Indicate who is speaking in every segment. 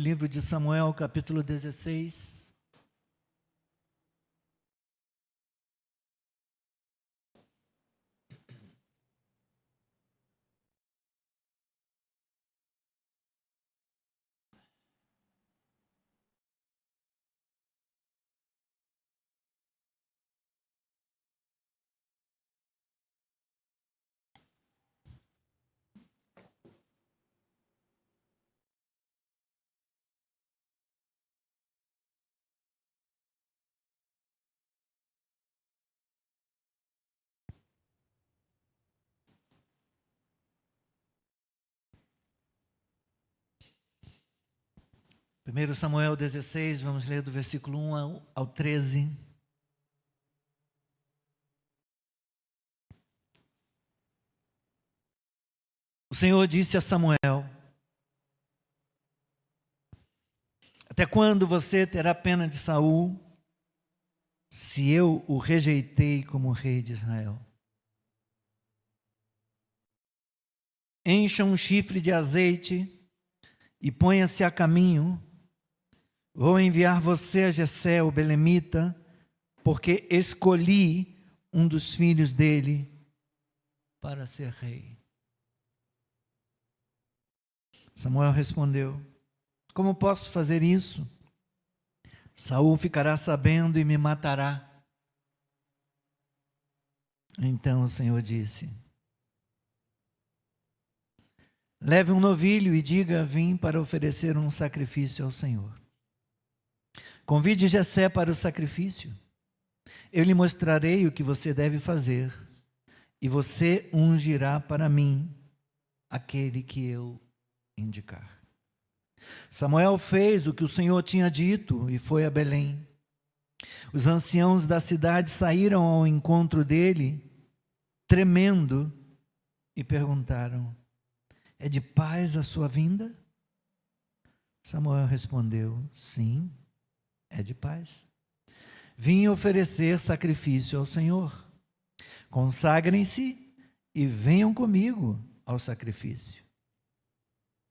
Speaker 1: livro de Samuel, capítulo 16. Primeiro Samuel 16, vamos ler do versículo 1 ao 13. O Senhor disse a Samuel: até quando você terá pena de Saul, se eu o rejeitei como rei de Israel? Encha um chifre de azeite e ponha-se a caminho. Vou enviar você a Jessé, o belemita, porque escolhi um dos filhos dele para ser rei. Samuel respondeu: como posso fazer isso? Saul ficará sabendo e me matará. Então o Senhor disse: leve um novilho e diga: vim para oferecer um sacrifício ao Senhor. Convide Jessé para o sacrifício. Eu lhe mostrarei o que você deve fazer, e você ungirá para mim aquele que eu indicar. Samuel fez o que o Senhor tinha dito e foi a Belém. Os anciãos da cidade saíram ao encontro dele, tremendo, e perguntaram: é de paz a sua vinda? Samuel respondeu: sim, é de paz. Vim oferecer sacrifício ao Senhor. Consagrem-se e venham comigo ao sacrifício.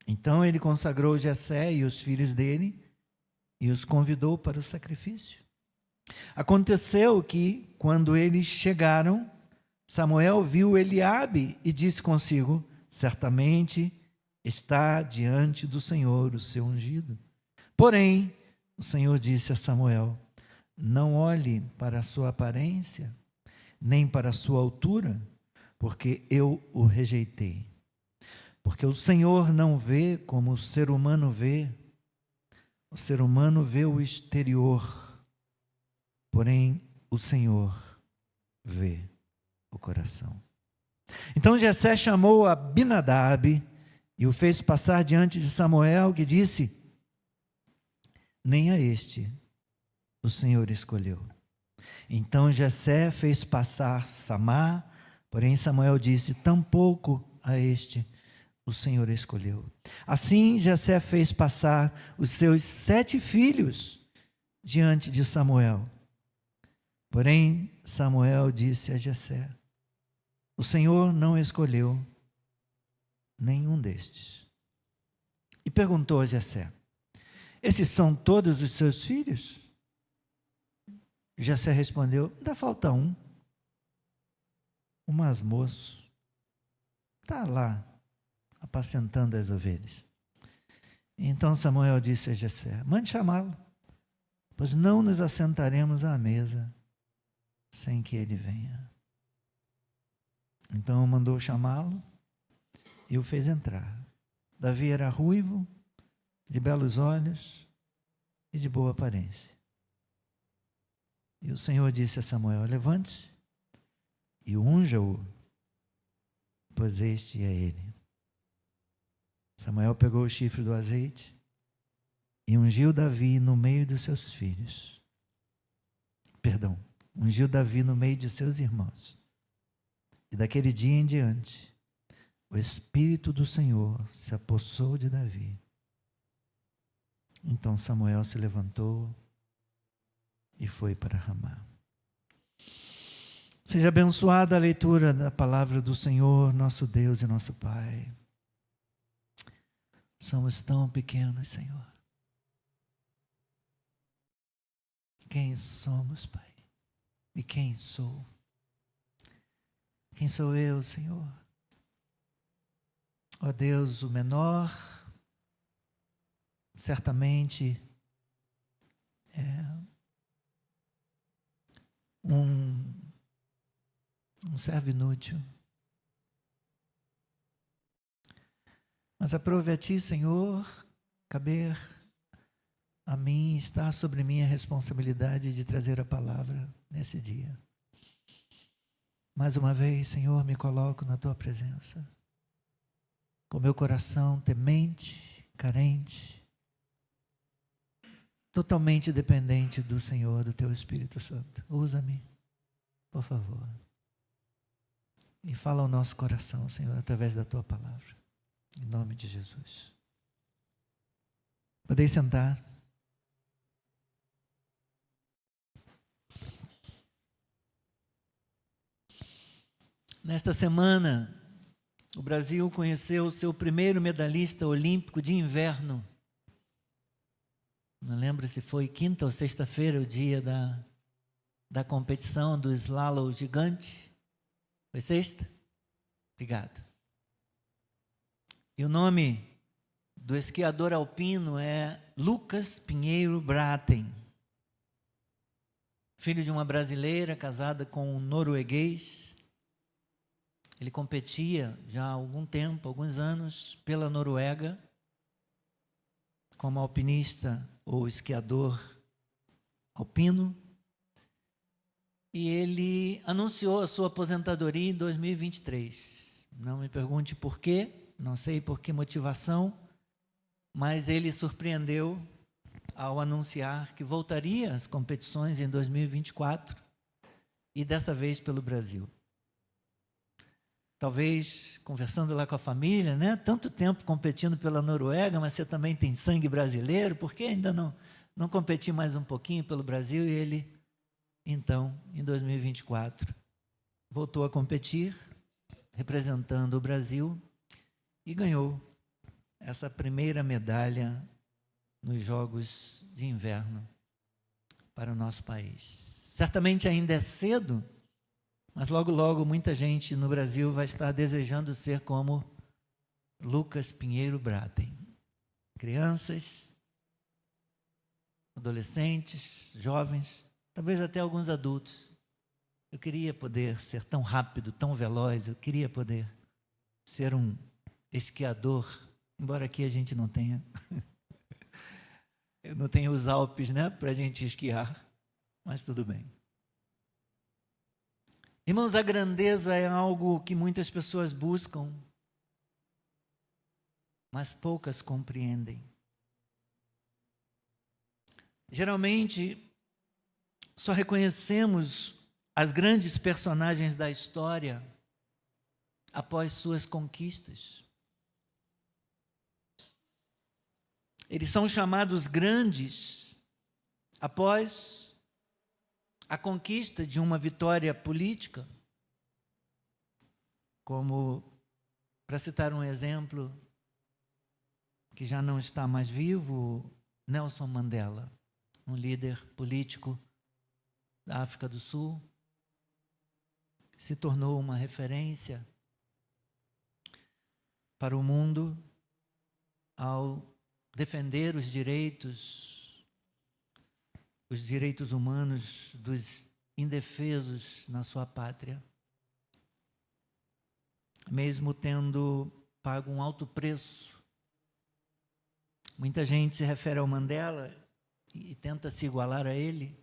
Speaker 1: Então ele consagrou Jessé e os filhos dele e os convidou para o sacrifício. Aconteceu que, quando eles chegaram, Samuel viu Eliabe e disse consigo: certamente está diante do Senhor o seu ungido. Porém, o Senhor disse a Samuel: não olhe para a sua aparência, nem para a sua altura, porque eu o rejeitei. Porque o Senhor não vê como o ser humano vê. O ser humano vê o exterior, porém o Senhor vê o coração. Então Jessé chamou Abinadab e o fez passar diante de Samuel, que disse: nem a este o Senhor escolheu. Então Jessé fez passar Samá, porém Samuel disse: tampouco a este o Senhor escolheu. Assim Jessé fez passar os seus 7 filhos diante de Samuel. Porém Samuel disse a Jessé: o Senhor não escolheu nenhum destes. E perguntou a Jessé: esses são todos os seus filhos? Jessé respondeu: ainda falta um mais moço. Está lá, apacentando as ovelhas. Então Samuel disse a Jessé: mande chamá-lo, pois não nos assentaremos à mesa sem que ele venha. Então mandou chamá-lo e o fez entrar. Davi era ruivo, de belos olhos e de boa aparência. E o Senhor disse a Samuel: levante-se e unja-o, pois este é ele. Samuel pegou o chifre do azeite e ungiu Davi no meio dos seus filhos. Ungiu Davi no meio de seus irmãos. E daquele dia em diante, o Espírito do Senhor se apossou de Davi. Então Samuel se levantou e foi para Ramá. Seja abençoada a leitura da palavra do Senhor, nosso Deus e nosso Pai. Somos tão pequenos, Senhor. quem somos, Pai. E quem sou? Quem sou eu, Senhor? Ó Deus, o menor, certamente é um servo inútil. Mas aprove a Ti, Senhor, caber a mim, está sobre mim a responsabilidade de trazer a palavra nesse dia. Mais uma vez, Senhor, me coloco na Tua presença, com meu coração temente, carente, totalmente dependente do Senhor, do Teu Espírito Santo. Usa-me, por favor. E fala ao nosso coração, Senhor, através da Tua palavra. Em nome de Jesus. Podem sentar. Nesta semana, o Brasil conheceu o seu primeiro medalhista olímpico de inverno. Não lembro se foi quinta ou sexta-feira, o dia da competição do slalom gigante. Foi sexta? Obrigado. E o nome do esquiador alpino é Lucas Pinheiro Braathen, filho de uma brasileira casada com um norueguês. Ele competia já há algum tempo, alguns anos, pela Noruega, como alpinista ou esquiador alpino. E ele anunciou a sua aposentadoria em 2023. Não me pergunte por quê. Não sei por que motivação, mas ele surpreendeu ao anunciar que voltaria às competições em 2024 e dessa vez pelo Brasil. Talvez conversando lá com a família, né? Tanto tempo competindo pela Noruega, mas você também tem sangue brasileiro, por que ainda não competir mais um pouquinho pelo Brasil? E ele, então, em 2024, voltou a competir, representando o Brasil, e ganhou essa primeira medalha nos Jogos de Inverno para o nosso país. Certamente ainda é cedo, mas logo, logo muita gente no Brasil vai estar desejando ser como Lucas Pinheiro Braathen. Crianças, adolescentes, jovens, talvez até alguns adultos. Eu queria poder ser tão rápido, tão veloz, eu queria poder ser um esquiador, embora aqui a gente não tenha. Eu não tenho os Alpes, né, para a gente esquiar, mas tudo bem. Irmãos, a grandeza é algo que muitas pessoas buscam, mas poucas compreendem. Geralmente, só reconhecemos as grandes personagens da história após suas conquistas. Eles são chamados grandes após a conquista de uma vitória política, como, para citar um exemplo que já não está mais vivo, Nelson Mandela, um líder político da África do Sul, se tornou uma referência para o mundo ao defender os direitos humanos dos indefesos na sua pátria, mesmo tendo pago um alto preço. Muita gente se refere ao Mandela e tenta se igualar a ele,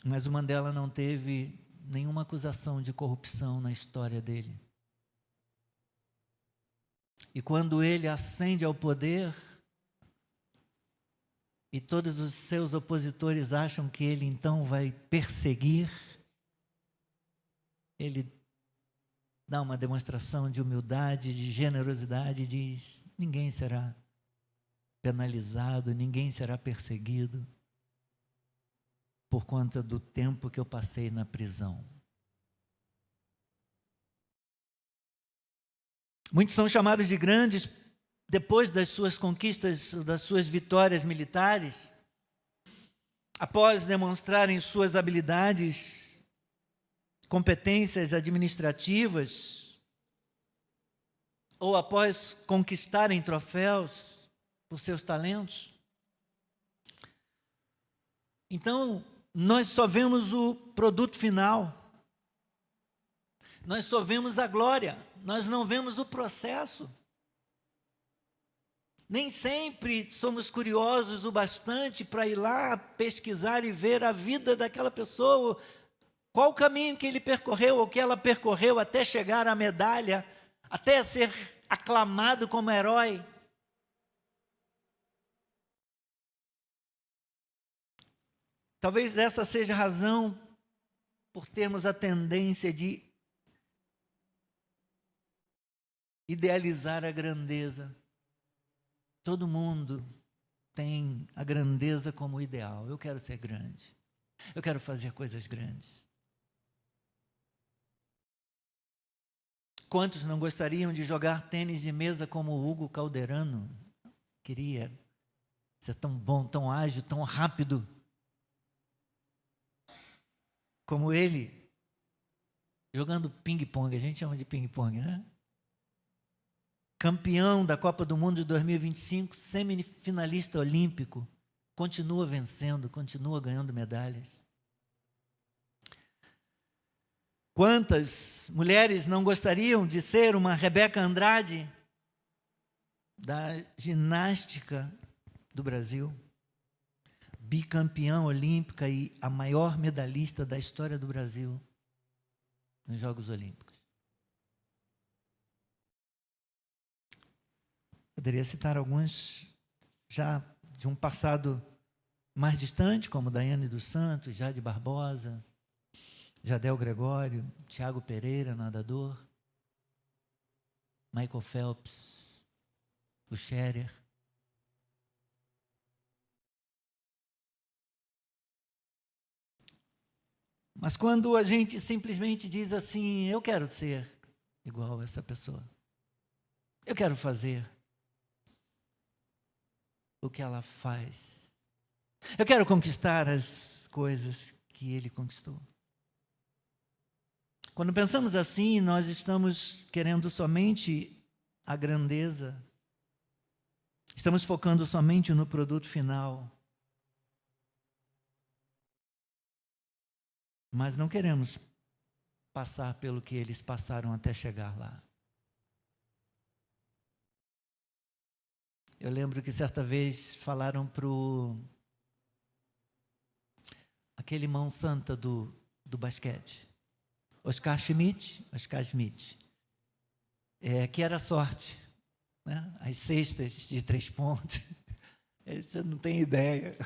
Speaker 1: mas o Mandela não teve nenhuma acusação de corrupção na história dele. E quando ele ascende ao poder, e todos os seus opositores acham que ele então vai perseguir, ele dá uma demonstração de humildade, de generosidade, e diz: ninguém será penalizado, ninguém será perseguido por conta do tempo que eu passei na prisão. Muitos são chamados de grandes depois das suas conquistas, das suas vitórias militares, após demonstrarem suas habilidades, competências administrativas, ou após conquistarem troféus por seus talentos, então nós só vemos o produto final. Nós só vemos a glória, nós não vemos o processo. Nem sempre somos curiosos o bastante para ir lá pesquisar e ver a vida daquela pessoa, qual o caminho que ele percorreu ou que ela percorreu até chegar à medalha, até ser aclamado como herói. Talvez essa seja a razão por termos a tendência de idealizar a grandeza. Todo mundo tem a grandeza como ideal. Eu quero ser grande. Eu quero fazer coisas grandes. Quantos não gostariam de jogar tênis de mesa como o Hugo Calderano? Queria ser tão bom, tão ágil, tão rápido como ele, jogando ping-pong. A gente chama de ping-pong, né? Campeão da Copa do Mundo de 2025, semifinalista olímpico, continua vencendo, continua ganhando medalhas. Quantas mulheres não gostariam de ser uma Rebeca Andrade, da ginástica do Brasil, bicampeã olímpica e a maior medalhista da história do Brasil nos Jogos Olímpicos? Poderia citar alguns já de um passado mais distante, como Daiane dos Santos, Jade Barbosa, Jadel Gregório, Tiago Pereira, nadador, Michael Phelps, o Scherer. Mas quando a gente simplesmente diz assim, eu quero ser igual a essa pessoa, eu quero fazer o que ela faz, eu quero conquistar as coisas que ele conquistou. Quando pensamos assim, nós estamos querendo somente a grandeza, estamos focando somente no produto final, mas não queremos passar pelo que eles passaram até chegar lá. Eu lembro que certa vez falaram para aquele mão santa do basquete, Oscar Schmidt, que era sorte, né? As cestas de 3 pontos, você não tem ideia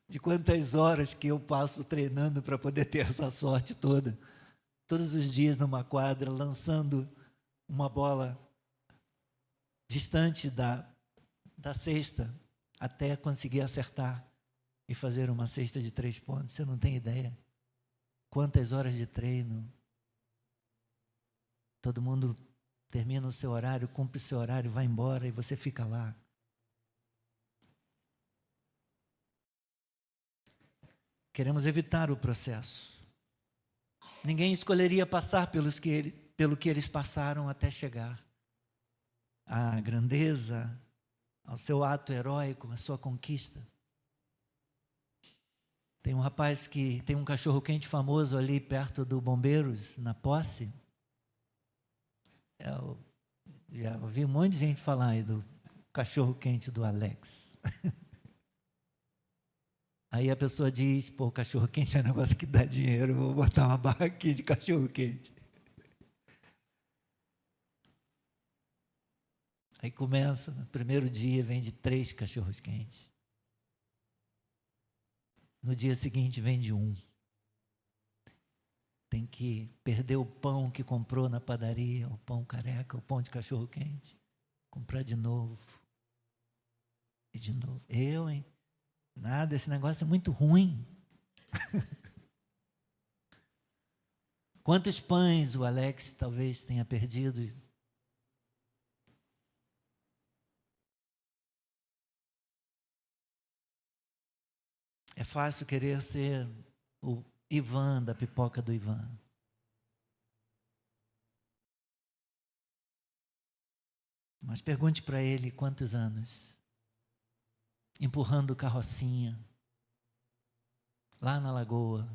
Speaker 1: de quantas horas que eu passo treinando para poder ter essa sorte toda, todos os dias numa quadra, lançando uma bola distante da cesta, até conseguir acertar e fazer uma cesta de 3 pontos. Você não tem ideia quantas horas de treino. Todo mundo termina o seu horário, cumpre o seu horário, vai embora e você fica lá. Queremos evitar o processo. Ninguém escolheria passar pelo que eles passaram até chegar à grandeza, ao seu ato heróico, à sua conquista. Tem um rapaz que tem um cachorro-quente famoso ali perto do Bombeiros, na Posse. Eu já ouvi um monte de gente falar aí do cachorro-quente do Alex. Aí a pessoa diz, pô, cachorro-quente é um negócio que dá dinheiro, vou botar uma barra aqui de cachorro-quente. Aí começa, no primeiro dia vende 3 cachorros-quentes. No dia seguinte vende 1. Tem que perder o pão que comprou na padaria, o pão careca, o pão de cachorro-quente. Comprar de novo. E de novo. Hein? Nada, esse negócio é muito ruim. Quantos pães o Alex talvez tenha perdido? É fácil querer ser o Ivan da pipoca do Ivan. Mas pergunte para ele quantos anos, empurrando carrocinha, lá na Lagoa,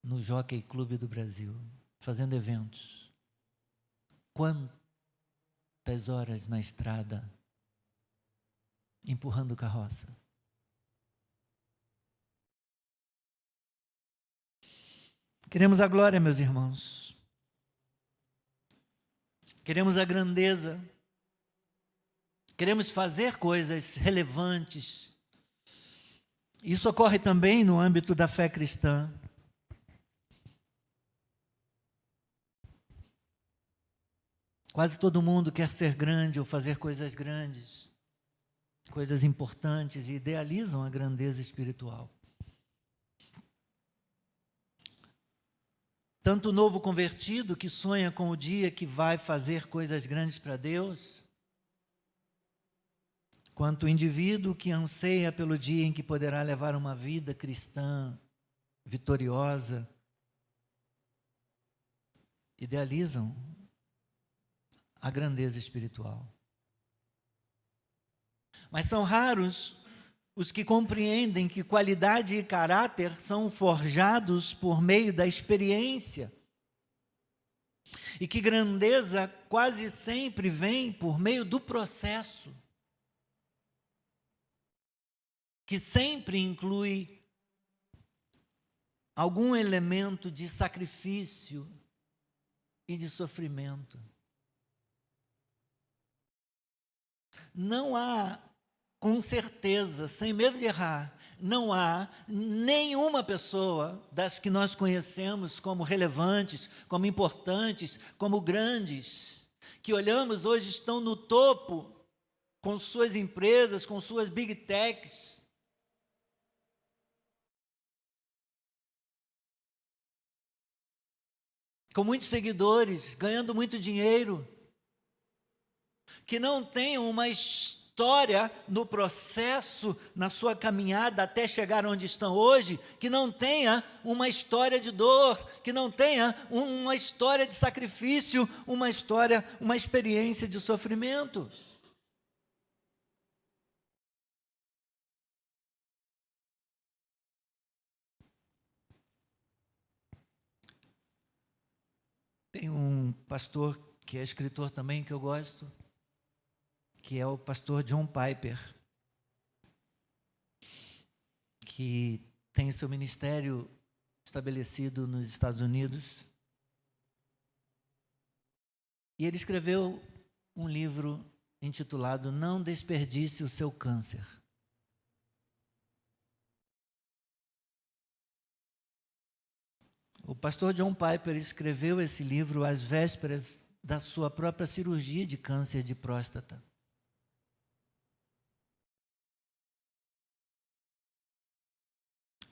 Speaker 1: no Jockey Clube do Brasil, fazendo eventos. Quantas horas na estrada, empurrando carroça. Queremos a glória, meus irmãos. Queremos a grandeza. Queremos fazer coisas relevantes. Isso ocorre também no âmbito da fé cristã. Quase todo mundo quer ser grande ou fazer coisas grandes, coisas importantes, e idealizam a grandeza espiritual. Tanto o novo convertido que sonha com o dia que vai fazer coisas grandes para Deus, quanto o indivíduo que anseia pelo dia em que poderá levar uma vida cristã vitoriosa, idealizam a grandeza espiritual. Mas são raros os que compreendem que qualidade e caráter são forjados por meio da experiência e que grandeza quase sempre vem por meio do processo, que sempre inclui algum elemento de sacrifício e de sofrimento. Não há, com certeza, sem medo de errar, não há nenhuma pessoa das que nós conhecemos como relevantes, como importantes, como grandes, que olhamos hoje estão no topo com suas empresas, com suas big techs, com muitos seguidores, ganhando muito dinheiro, que não tenham uma história no processo, na sua caminhada até chegar onde estão hoje, que não tenha uma história de dor, que não tenha uma história de sacrifício, uma experiência de sofrimento. Tem um pastor que é escritor também, que eu gosto, que é o pastor John Piper, que tem seu ministério estabelecido nos Estados Unidos. E ele escreveu um livro intitulado Não Desperdice o Seu Câncer. O pastor John Piper escreveu esse livro às vésperas da sua própria cirurgia de câncer de próstata.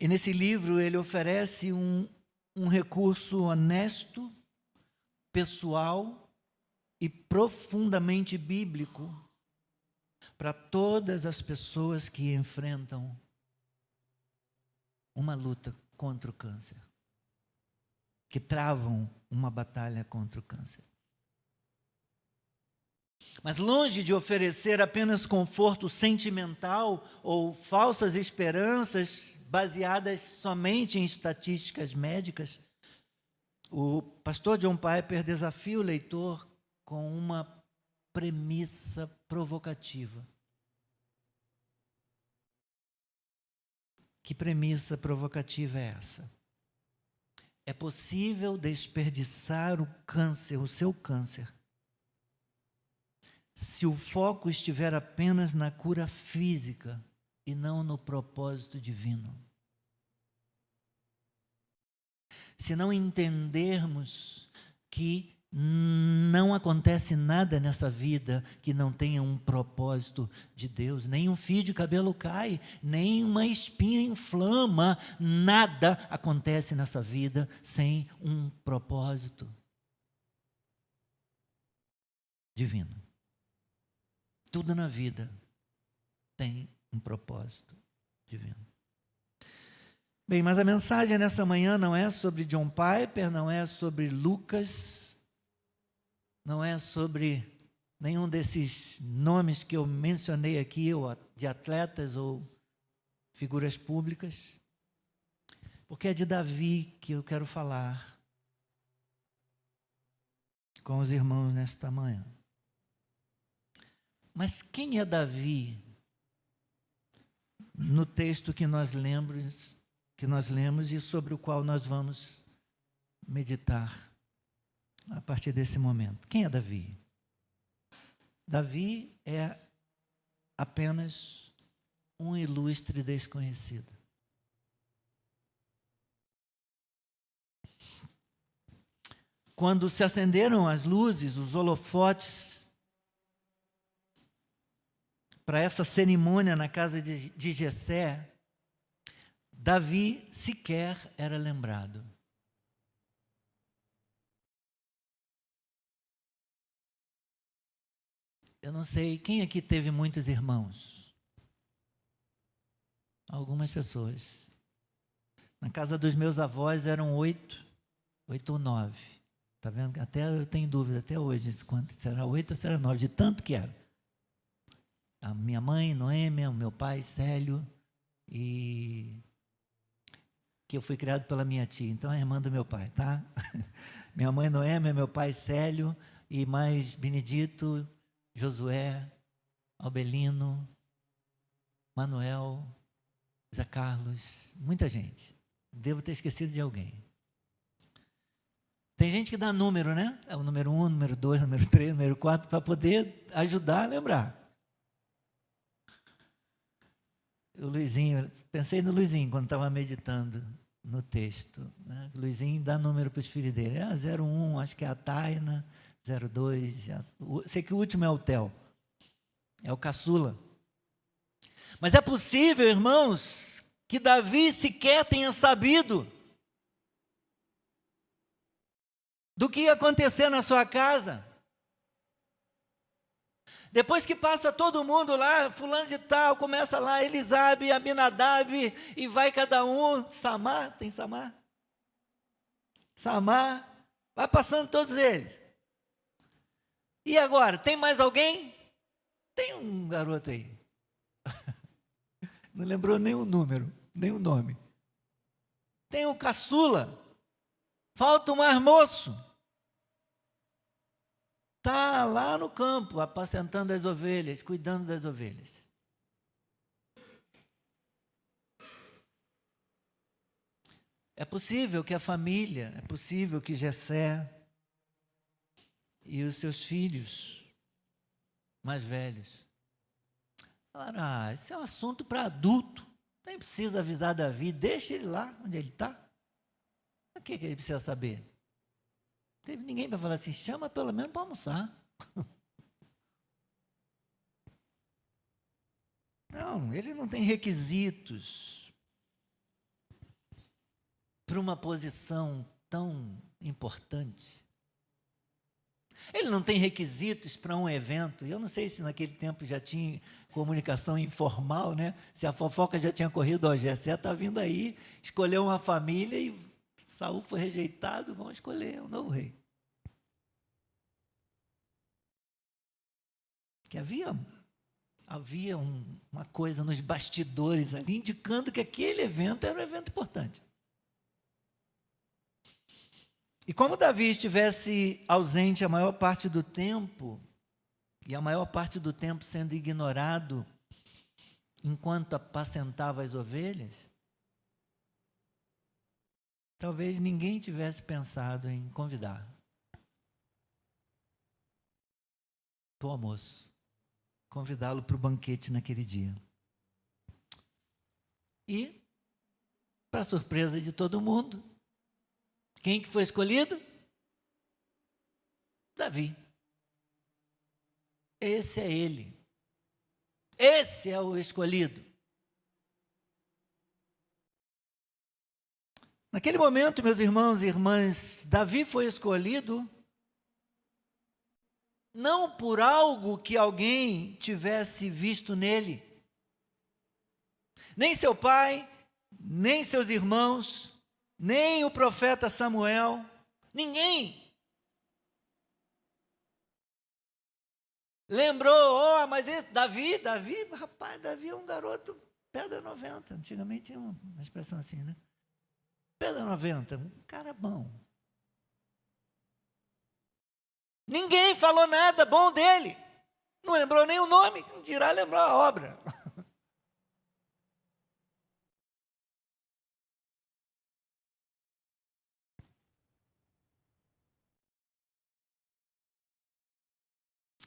Speaker 1: E nesse livro ele oferece um recurso honesto, pessoal e profundamente bíblico para todas as pessoas que enfrentam uma luta contra o câncer, que travam uma batalha contra o câncer. Mas longe de oferecer apenas conforto sentimental ou falsas esperanças baseadas somente em estatísticas médicas, o pastor John Piper desafia o leitor com uma premissa provocativa. Que premissa provocativa é essa? É possível desperdiçar o câncer, o seu câncer, se o foco estiver apenas na cura física e não no propósito divino. Se não entendermos que não acontece nada nessa vida que não tenha um propósito de Deus, nem um fio de cabelo cai, nem uma espinha inflama, nada acontece nessa vida sem um propósito divino. Tudo na vida tem um propósito divino. Bem, mas a mensagem nessa manhã não é sobre John Piper, não é sobre Lucas, não é sobre nenhum desses nomes que eu mencionei aqui, ou de atletas ou figuras públicas, porque é de Davi que eu quero falar com os irmãos nesta manhã. Mas quem é Davi no texto que nós lemos e sobre o qual nós vamos meditar a partir desse momento? Quem é Davi? Davi é apenas um ilustre desconhecido. Quando se acenderam as luzes, os holofotes, para essa cerimônia na casa de Jessé, Davi sequer era lembrado. Eu não sei, quem aqui teve muitos irmãos? Algumas pessoas. Na casa dos meus avós eram 8 ou 9. Está vendo? Até eu tenho dúvida até hoje se era 8 ou se era 9, de tanto que era. A minha mãe, Noêmia, o meu pai, Célio, e que eu fui criado pela minha tia, então é a irmã do meu pai, tá? Minha mãe, Noêmia, meu pai, Célio, e mais Benedito, Josué, Albelino, Manuel, Zé Carlos, muita gente. Devo ter esquecido de alguém. Tem gente que dá número, né? É o número 1, número 2, número 3, número 4, para poder ajudar a lembrar. O Luizinho, pensei no Luizinho quando estava meditando no texto. Né? O Luizinho dá número para os filhos dele. 01, acho que é a Taina, 02, sei que o último é o Theo. É o caçula. Mas é possível, irmãos, que Davi sequer tenha sabido do que ia acontecer na sua casa. Depois que passa todo mundo lá, fulano de tal, começa lá, Elisabe, Abinadab, e vai cada um, Samar, tem Samar? Samar, vai passando todos eles. E agora, tem mais alguém? Tem um garoto aí. Não lembrou nem o número, nem o nome. Tem um caçula. Falta um mais moço. Está lá no campo, apacentando as ovelhas, cuidando das ovelhas. É possível que a família, é possível que Jessé e os seus filhos mais velhos falaram, esse é um assunto para adulto, nem precisa avisar Davi, deixa ele lá onde ele está. O que ele precisa saber? Não teve ninguém para falar assim, chama pelo menos para almoçar. Não, ele não tem requisitos para uma posição tão importante. Ele não tem requisitos para um evento. Eu não sei se naquele tempo já tinha comunicação informal, né? Se a fofoca já tinha corrido, Jessé está vindo aí, escolheu uma família e Saul foi rejeitado, vão escolher um novo rei. Que havia uma coisa nos bastidores ali, indicando que aquele evento era um evento importante. E como Davi estivesse ausente a maior parte do tempo, e a maior parte do tempo sendo ignorado enquanto apacentava as ovelhas, talvez ninguém tivesse pensado em convidar para o almoço, convidá-lo para o banquete naquele dia. E, para surpresa de todo mundo, quem que foi escolhido? Davi. Esse é ele. Esse é o escolhido. Naquele momento, meus irmãos e irmãs, Davi foi escolhido não por algo que alguém tivesse visto nele. Nem seu pai, nem seus irmãos, nem o profeta Samuel, ninguém lembrou, mas esse Davi, rapaz, Davi é um garoto pedra 90. Antigamente tinha uma expressão assim, né? Pedra 90, um cara bom. Ninguém falou nada bom dele. Não lembrou nem o nome, não dirá lembrar a obra.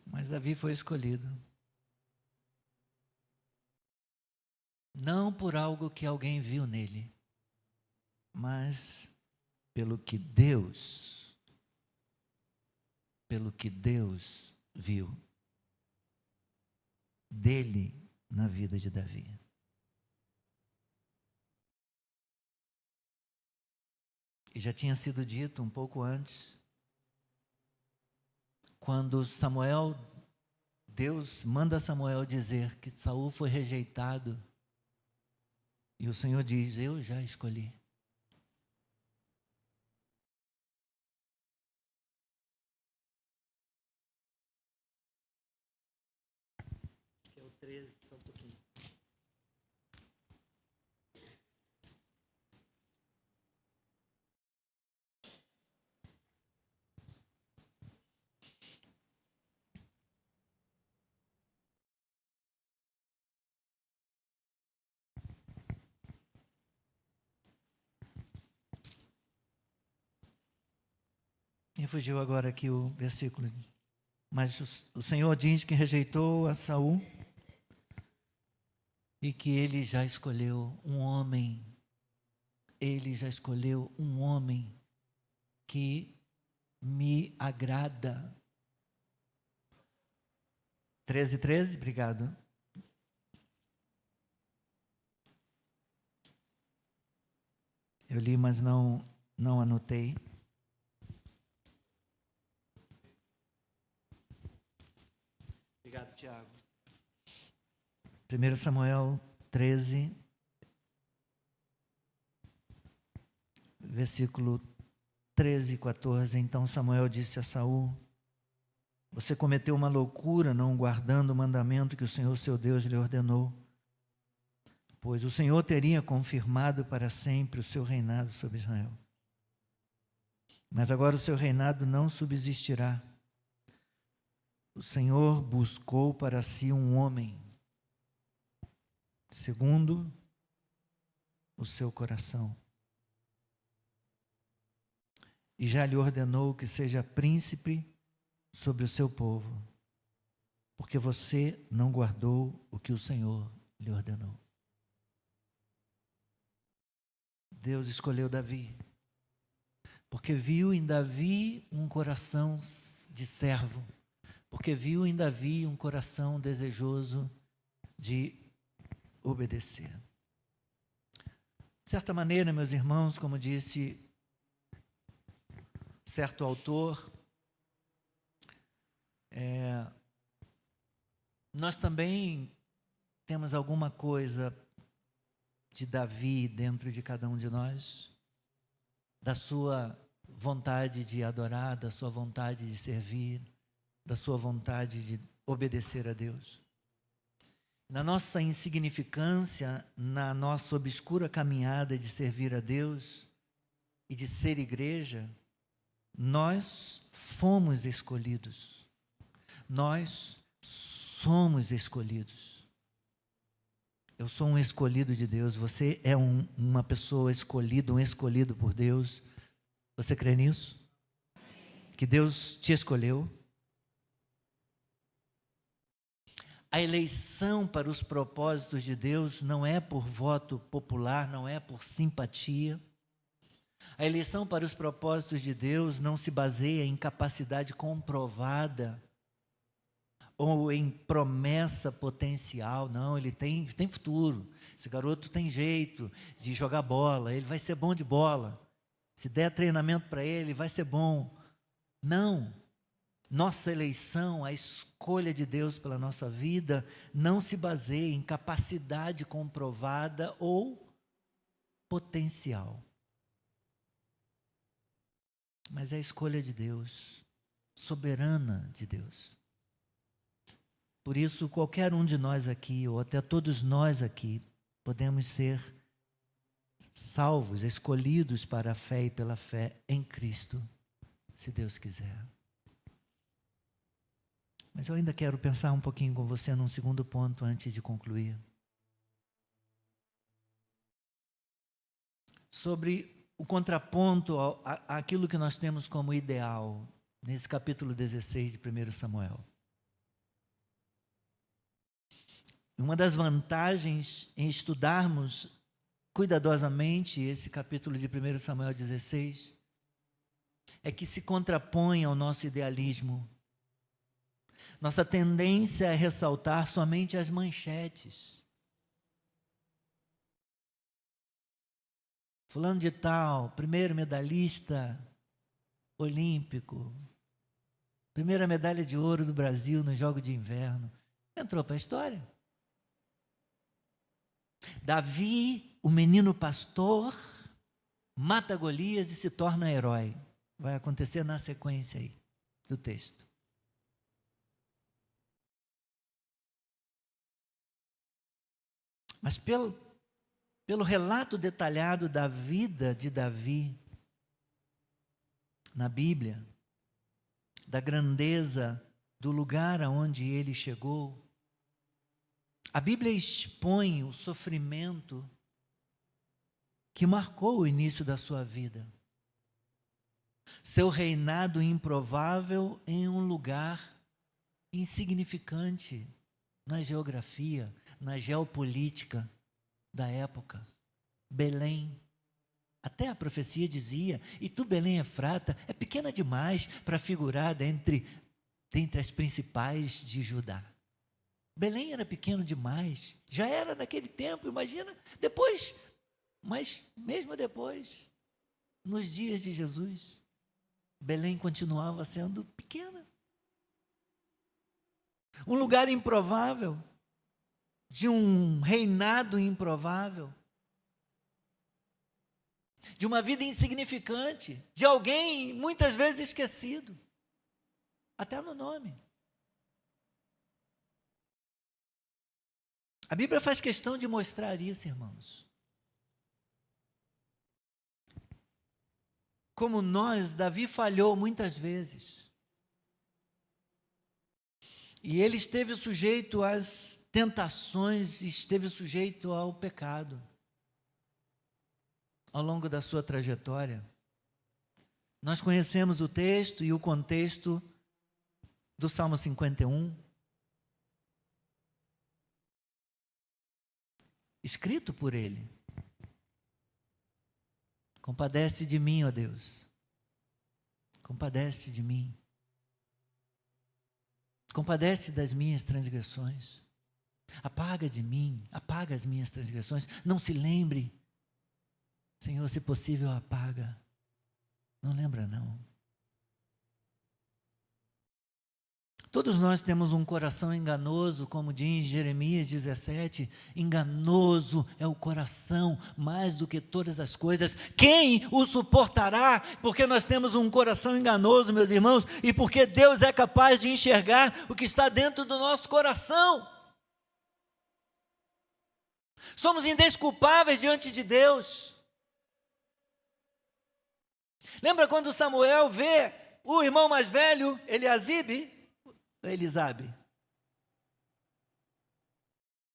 Speaker 1: Mas Davi foi escolhido. Não por algo que alguém viu nele, mas pelo que Deus viu dele na vida de Davi. E já tinha sido dito um pouco antes, quando Deus manda Samuel dizer que Saul foi rejeitado, e o Senhor diz: eu já escolhi. Que é o 13, só um pouquinho. E fugiu agora aqui o versículo. Mas o Senhor diz que rejeitou a Saul e que ele já escolheu um homem. Ele já escolheu um homem que me agrada. 13, obrigado. Eu li, mas não anotei. Obrigado, Tiago. 1 Samuel 13, versículo 13 e 14. Então Samuel disse a Saul: você cometeu uma loucura não guardando o mandamento que o Senhor seu Deus lhe ordenou, pois o Senhor teria confirmado para sempre o seu reinado sobre Israel. Mas agora o seu reinado não subsistirá. O Senhor buscou para si um homem, segundo o seu coração, e já lhe ordenou que seja príncipe sobre o seu povo, porque você não guardou o que o Senhor lhe ordenou. Deus escolheu Davi, porque viu em Davi um coração de servo, porque viu em Davi um coração desejoso de obedecer. De certa maneira, meus irmãos, como disse certo autor, nós também temos alguma coisa de Davi dentro de cada um de nós, da sua vontade de adorar, da sua vontade de servir, da sua vontade de obedecer a Deus. Na nossa insignificância, na nossa obscura caminhada de servir a Deus e de ser igreja, nós fomos escolhidos. Nós somos escolhidos. Eu sou um escolhido de Deus, você é uma pessoa escolhida, um escolhido por Deus. Você crê nisso? Que Deus te escolheu? A eleição para os propósitos de Deus não é por voto popular, não é por simpatia. A eleição para os propósitos de Deus não se baseia em capacidade comprovada ou em promessa potencial. Não, ele tem futuro. Esse garoto tem jeito de jogar bola, ele vai ser bom de bola. Se der treinamento para ele, vai ser bom. Não. Nossa eleição, a escolha de Deus pela nossa vida, não se baseia em capacidade comprovada ou potencial. Mas é a escolha de Deus, soberana de Deus. Por isso, qualquer um de nós aqui, ou até todos nós aqui, podemos ser salvos, escolhidos para a fé e pela fé em Cristo, se Deus quiser. Mas eu ainda quero pensar um pouquinho com você num segundo ponto antes de concluir. Sobre o contraponto àquilo que nós temos como ideal, nesse capítulo 16 de 1 Samuel. Uma das vantagens em estudarmos cuidadosamente esse capítulo de 1 Samuel 16 é que se contrapõe ao nosso idealismo. Nossa tendência é ressaltar somente as manchetes. Fulano de tal, primeiro medalhista olímpico, primeira medalha de ouro do Brasil nos Jogos de Inverno. Entrou para a história. Davi, o menino pastor, mata Golias e se torna herói. Vai acontecer na sequência aí do texto. Mas pelo relato detalhado da vida de Davi na Bíblia, da grandeza do lugar aonde ele chegou, a Bíblia expõe o sofrimento que marcou o início da sua vida. Seu reinado improvável em um lugar insignificante na geografia, na geopolítica da época. Belém. Até a profecia dizia, e tu, Belém Efrata, é pequena demais para figurar dentre as principais de Judá. Belém era pequeno demais, já era naquele tempo, imagina, depois, mas mesmo depois, nos dias de Jesus, Belém continuava sendo pequena. Um lugar improvável, de um reinado improvável, de uma vida insignificante, de alguém muitas vezes esquecido, até no nome. A Bíblia faz questão de mostrar isso, irmãos. Como nós, Davi falhou muitas vezes. E ele esteve sujeito às tentações, esteve sujeito ao pecado. Ao longo da sua trajetória. Nós conhecemos o texto e o contexto do Salmo 51. Escrito por ele. Compadece de mim, ó Deus. Compadece de mim. Compadece das minhas transgressões. Apaga de mim, apaga as minhas transgressões. Não se lembre. Senhor, se possível, apaga. Não lembra, não. Todos nós temos um coração enganoso, como diz Jeremias 17, enganoso é o coração, mais do que todas as coisas. Quem o suportará? Porque nós temos um coração enganoso, meus irmãos, e porque Deus é capaz de enxergar o que está dentro do nosso coração. Somos indesculpáveis diante de Deus. Lembra quando Samuel vê o irmão mais velho,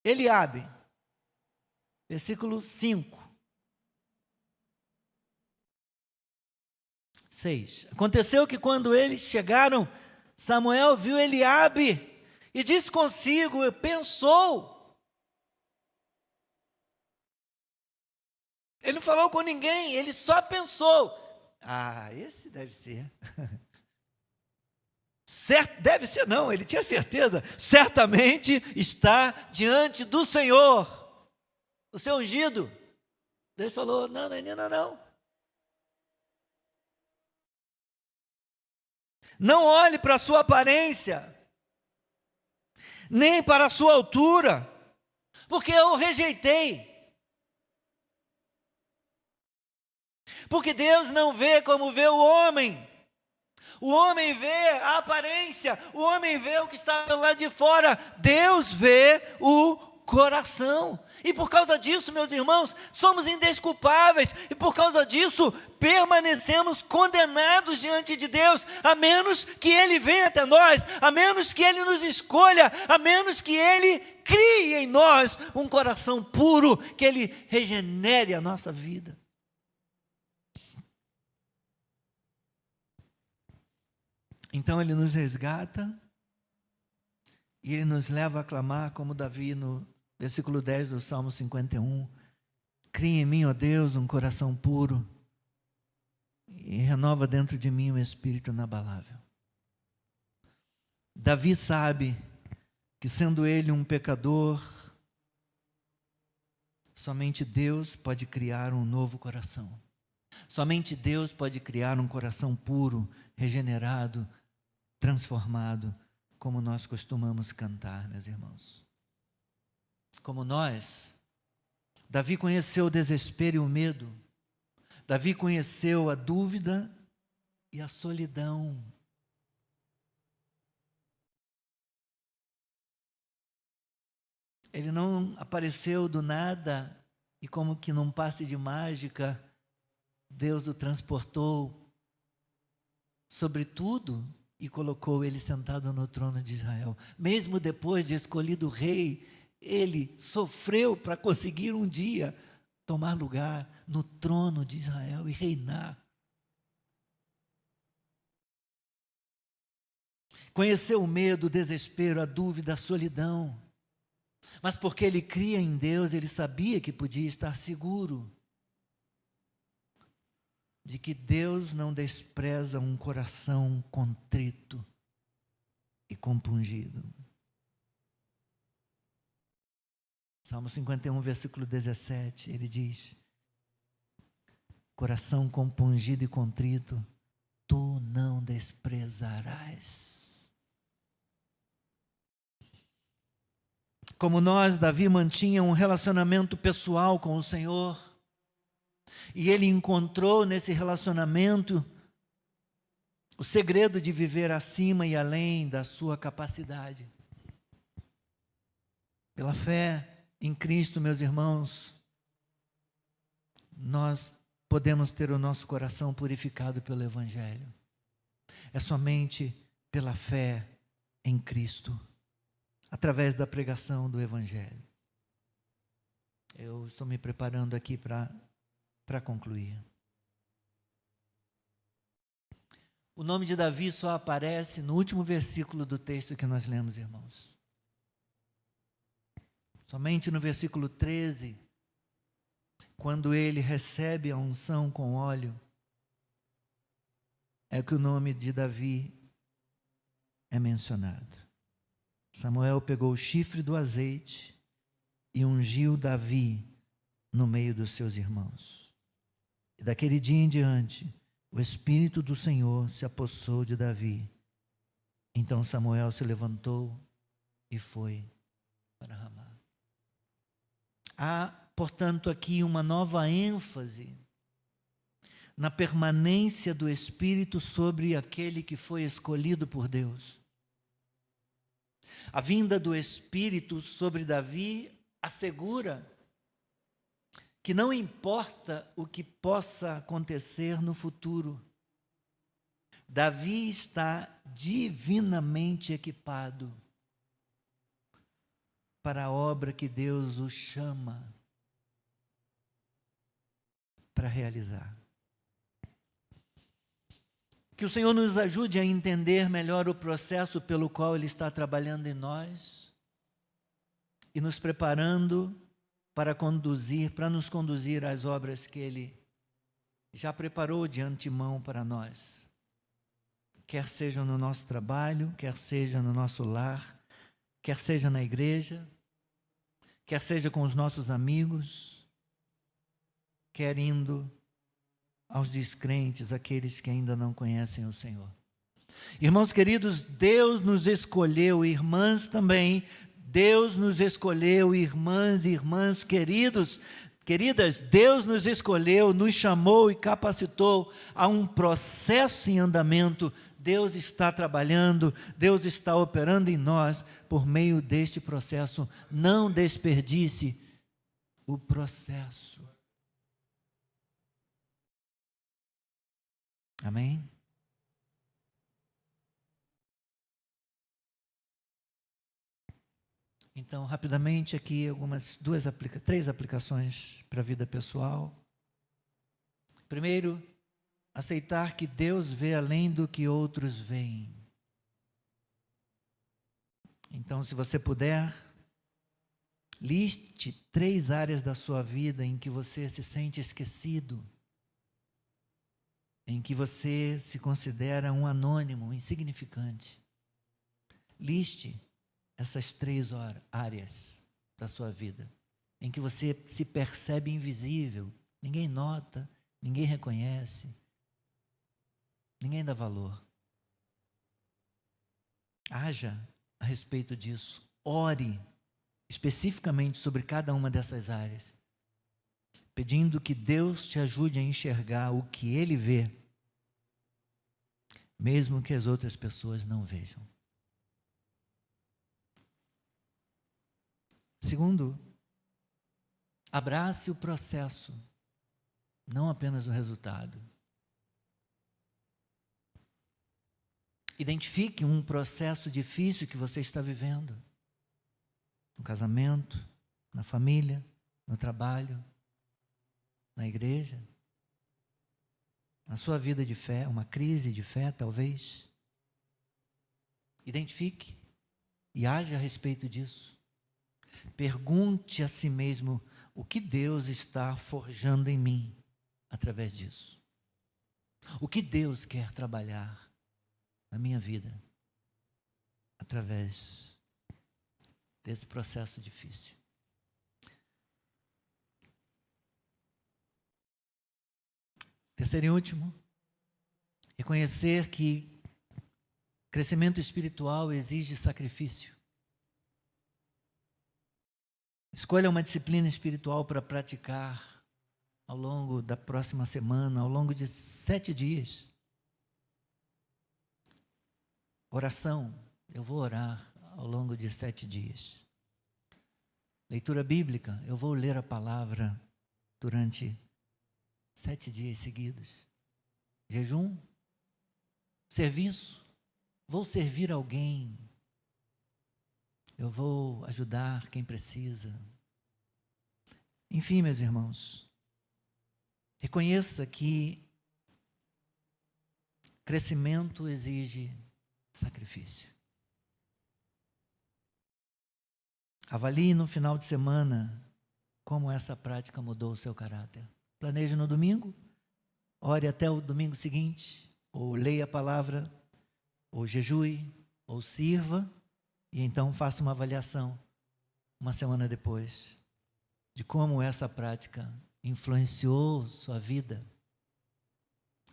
Speaker 1: Eliabe, versículo 5, 6. Aconteceu que quando eles chegaram, Samuel viu Eliabe e disse consigo, pensou. Ele não falou com ninguém, ele só pensou. Esse deve ser. Deve ser não, ele tinha certeza. Certamente está diante do Senhor, o seu ungido. Deus falou, não, menina, não. Não olhe para a sua aparência, nem para a sua altura, porque eu o rejeitei. Porque Deus não vê como vê o homem. O homem vê a aparência, o homem vê o que está pelo lado de fora. Deus vê o coração. E por causa disso, meus irmãos, somos indesculpáveis. E por causa disso, permanecemos condenados diante de Deus, a menos que Ele venha até nós, a menos que Ele nos escolha, a menos que Ele crie em nós um coração puro, que Ele regenere a nossa vida. Então Ele nos resgata e Ele nos leva a clamar como Davi no versículo 10 do Salmo 51. Cria em mim, ó Deus, um coração puro e renova dentro de mim um espírito inabalável. Davi sabe que, sendo ele um pecador, somente Deus pode criar um novo coração. Somente Deus pode criar um coração puro, regenerado, transformado, como nós costumamos cantar, meus irmãos. Como nós, Davi conheceu o desespero e o medo. Davi conheceu a dúvida e a solidão. Ele não apareceu do nada e, como que num passe de mágica, Deus o transportou sobre tudo e colocou ele sentado no trono de Israel. Mesmo depois de escolhido rei, ele sofreu para conseguir um dia tomar lugar no trono de Israel e reinar. Conheceu o medo, o desespero, a dúvida, a solidão. Mas porque ele cria em Deus, ele sabia que podia estar seguro de que Deus não despreza um coração contrito e compungido. Salmo 51, versículo 17, ele diz: coração compungido e contrito, tu não desprezarás. Como nós, Davi mantinha um relacionamento pessoal com o Senhor, e ele encontrou nesse relacionamento o segredo de viver acima e além da sua capacidade. Pela fé em Cristo, meus irmãos, nós podemos ter o nosso coração purificado pelo Evangelho. É somente pela fé em Cristo, através da pregação do Evangelho. Eu estou me preparando aqui para concluir. O nome de Davi só aparece no último versículo do texto que nós lemos, irmãos. Somente no versículo 13, quando ele recebe a unção com óleo, é que o nome de Davi é mencionado. Samuel pegou o chifre do azeite e ungiu Davi no meio dos seus irmãos. E daquele dia em diante, o Espírito do Senhor se apossou de Davi. Então Samuel se levantou e foi para Ramá. Há, portanto, aqui uma nova ênfase na permanência do Espírito sobre aquele que foi escolhido por Deus. A vinda do Espírito sobre Davi assegura que não importa o que possa acontecer no futuro, Davi está divinamente equipado para a obra que Deus o chama para realizar. Que o Senhor nos ajude a entender melhor o processo pelo qual Ele está trabalhando em nós e nos preparando para nos conduzir às obras que Ele já preparou de antemão para nós. Quer seja no nosso trabalho, quer seja no nosso lar, quer seja na igreja, quer seja com os nossos amigos, quer indo aos descrentes, aqueles que ainda não conhecem o Senhor. Irmãos queridos, Deus nos escolheu, irmãs também, Deus nos escolheu, irmãs e irmãs queridos, Queridas, Deus nos escolheu, nos chamou e capacitou a um processo em andamento. Deus está trabalhando, Deus está operando em nós por meio deste processo. Não desperdice o processo. Amém? Então, rapidamente aqui três aplicações para a vida pessoal. Primeiro, aceitar que Deus vê além do que outros veem. Então, se você puder, liste 3 áreas da sua vida em que você se sente esquecido, em que você se considera um anônimo, insignificante. Liste essas 3 áreas da sua vida, em que você se percebe invisível, ninguém nota, ninguém reconhece, ninguém dá valor. Haja a respeito disso, ore especificamente sobre cada uma dessas áreas, pedindo que Deus te ajude a enxergar o que Ele vê, mesmo que as outras pessoas não vejam. Segundo, abrace o processo, não apenas o resultado. Identifique um processo difícil que você está vivendo, no casamento, na família, no trabalho, na igreja, na sua vida de fé, uma crise de fé, talvez. Identifique e haja a respeito disso. Pergunte a si mesmo o que Deus está forjando em mim através disso. O que Deus quer trabalhar na minha vida através desse processo difícil. Terceiro e último, reconhecer que crescimento espiritual exige sacrifício. Escolha uma disciplina espiritual para praticar ao longo da próxima semana, ao longo de 7 dias. Oração, eu vou orar ao longo de 7 dias. Leitura bíblica, eu vou ler a palavra durante 7 dias seguidos. Jejum, serviço, vou servir alguém. Eu vou ajudar quem precisa. Enfim, meus irmãos, reconheça que crescimento exige sacrifício. Avalie no final de semana como essa prática mudou o seu caráter. Planeje no domingo, ore até o domingo seguinte, ou leia a palavra, ou jejue, ou sirva, e então faça uma avaliação, uma semana depois, de como essa prática influenciou sua vida,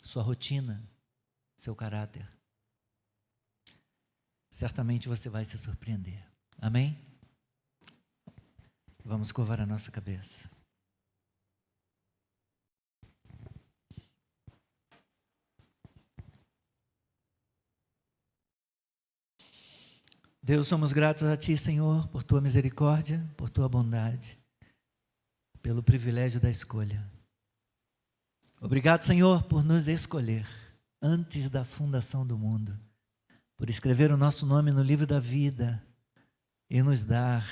Speaker 1: sua rotina, seu caráter. Certamente você vai se surpreender. Amém? Vamos curvar a nossa cabeça. Deus, somos gratos a Ti, Senhor, por Tua misericórdia, por Tua bondade, pelo privilégio da escolha. Obrigado, Senhor, por nos escolher antes da fundação do mundo, por escrever o nosso nome no livro da vida e nos dar,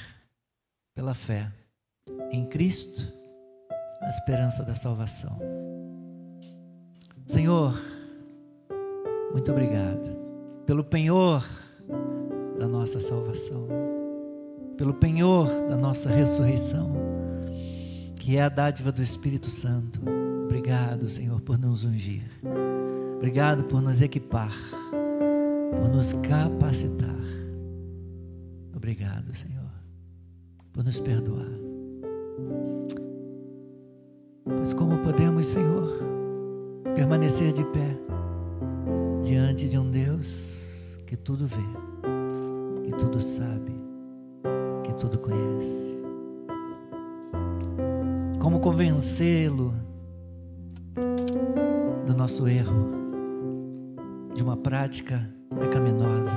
Speaker 1: pela fé, em Cristo, a esperança da salvação. Senhor, muito obrigado pelo penhor da nossa salvação, pelo penhor da nossa ressurreição, que é a dádiva do Espírito Santo. Obrigado, Senhor, por nos ungir. Obrigado por nos equipar, por nos capacitar. Obrigado, Senhor, por nos perdoar. Pois como podemos, Senhor, permanecer de pé diante de um Deus que tudo vê, que tudo sabe, que tudo conhece. como convencê-lo do nosso erro, de uma prática pecaminosa,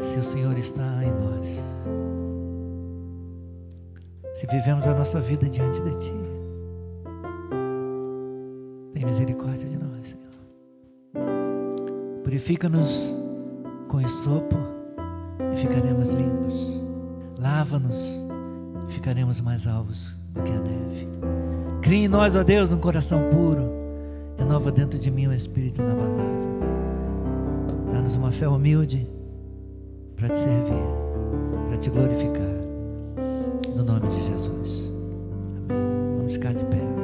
Speaker 1: se o Senhor está em nós, se vivemos a nossa vida diante de Ti. Tem misericórdia de nós, Senhor. Purifica-nos com hisopo e ficaremos limpos. Lava-nos e ficaremos mais alvos do que a neve. Cria em nós, ó Deus, um coração puro. Renova dentro de mim um espírito inabalável. Dá-nos uma fé humilde para Te servir, para Te glorificar. No nome de Jesus. Amém. Vamos ficar de pé.